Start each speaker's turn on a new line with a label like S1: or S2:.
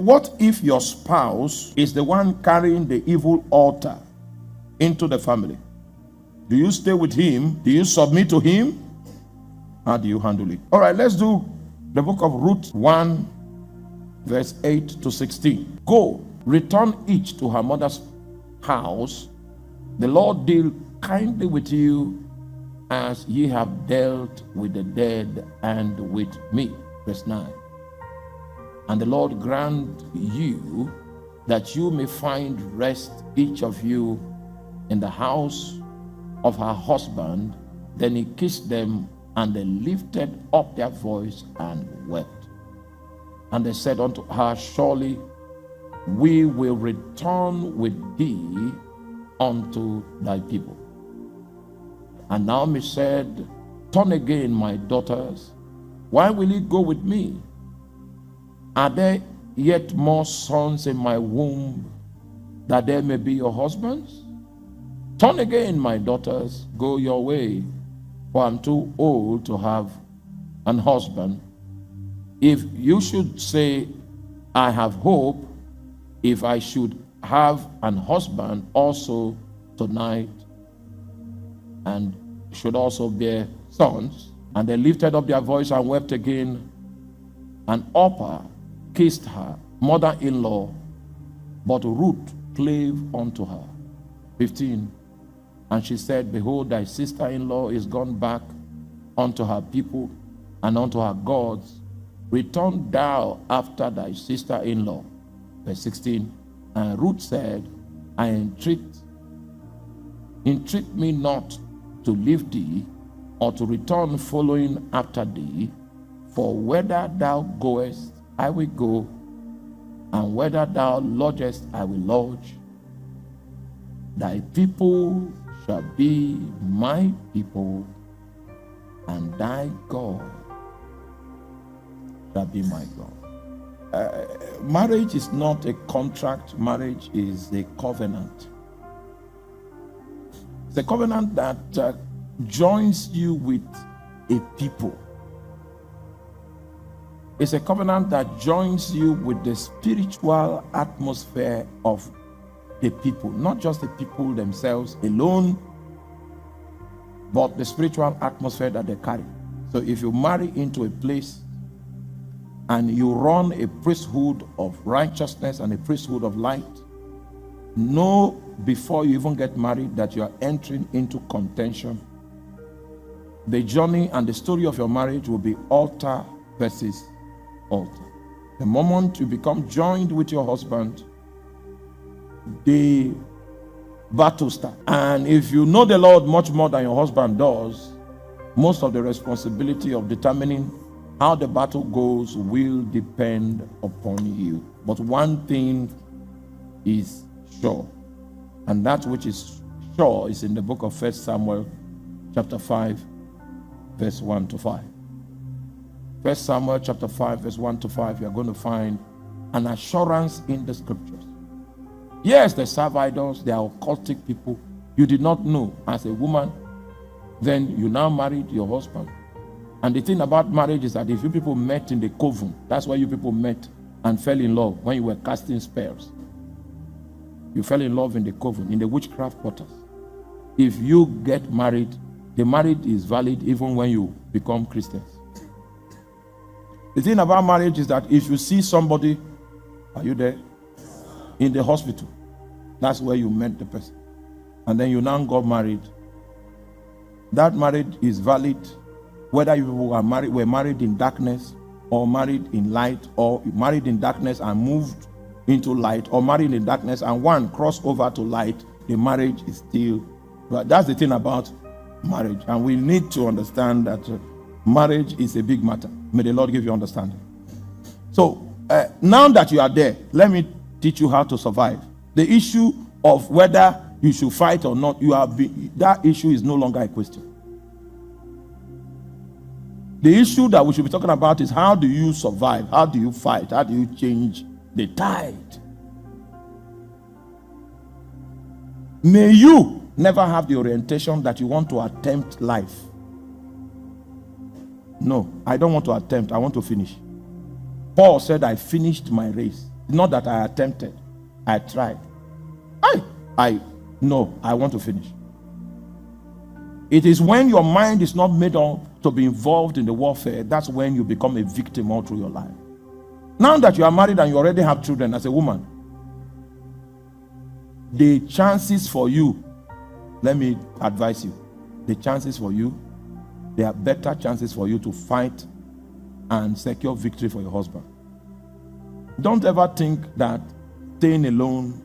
S1: What if your spouse is the one carrying the evil altar into the family? Do you stay with him? Do you submit to him? How do you handle it? All right, let's do the book of Ruth 1, verse 8 to 16. Go, return each to her mother's house. The Lord deal kindly with you as ye have dealt with the dead and with me. Verse 9. And the Lord grant you that you may find rest, each of you, in the house of her husband. Then he kissed them, and they lifted up their voice and wept. And they said unto her, surely we will return with thee unto thy people. And Naomi said, turn again, my daughters. Why will ye go with me? Are there yet more sons in my womb, that there may be your husbands? Turn again, my daughters, go your way, for I'm too old to have an husband. If you should say, I have hope, if I should have an husband also tonight, and should also bear sons. And they lifted up their voice and wept again. And Orpah kissed her mother-in-law, but Ruth clave unto her. 15. And she said, behold, thy sister-in-law is gone back unto her people and unto her gods. Return thou after thy sister-in-law. Verse 16. And Ruth said, I entreat me not to leave thee, or to return following after thee, for whether thou goest, I will go, and whether thou lodgest, I will lodge. Thy people shall be my people, and thy God shall be my God. Marriage is not a contract. Marriage is a covenant. It's a covenant that joins you with a people. It's a covenant that joins you with the spiritual atmosphere of the people, not just the people themselves alone, but the spiritual atmosphere that they carry. So if you marry into a place and you run a priesthood of righteousness and a priesthood of light, know before you even get married that you are entering into contention. The journey and the story of your marriage will be altar versus altar. The moment you become joined with your husband, the battle starts. And if you know the Lord much more than your husband does, most of the responsibility of determining how the battle goes will depend upon you. But one thing is sure, and that which is sure is in the book of 1 Samuel chapter 5 verse 1 to 5. 1 Samuel chapter 5 verse 1 to 5, you are going to find an assurance in the scriptures. Yes, they serve idols, they are occultic people. You did not know as a woman, then you now married your husband. And the thing about marriage is that if you people met in the coven, that's where you people met and fell in love when you were casting spells. You fell in love in the coven, in the witchcraft quarters. If you get married, the marriage is valid even when you become Christians. The thing about marriage is that if you see somebody, are you there? In the hospital, that's where you met the person. And then you now got married. That marriage is valid whether you were married in darkness, or married in light, or married in darkness and moved into light, or married in darkness and one crossed over to light. The marriage is still. But that's the thing about marriage, and we need to understand that marriage is a big matter. May the Lord give you understanding. So now that you are there, let me teach you how to survive. The issue of whether you should fight or not, that issue is no longer a question. The issue that we should be talking about is how do you survive? How do you fight? How do you change the tide? May you never have the orientation that you want to attempt life. No, I don't want to attempt. I want to finish. Paul said, I finished my race. Not that I attempted, I tried. No, I want to finish. It is when your mind is not made up to be involved in the warfare, that's when you become a victim all through your life. Now that you are married and you already have children as a woman, the chances for you, let me advise you, the chances for you, there are better chances for you to fight and secure victory for your husband. Don't ever think that staying alone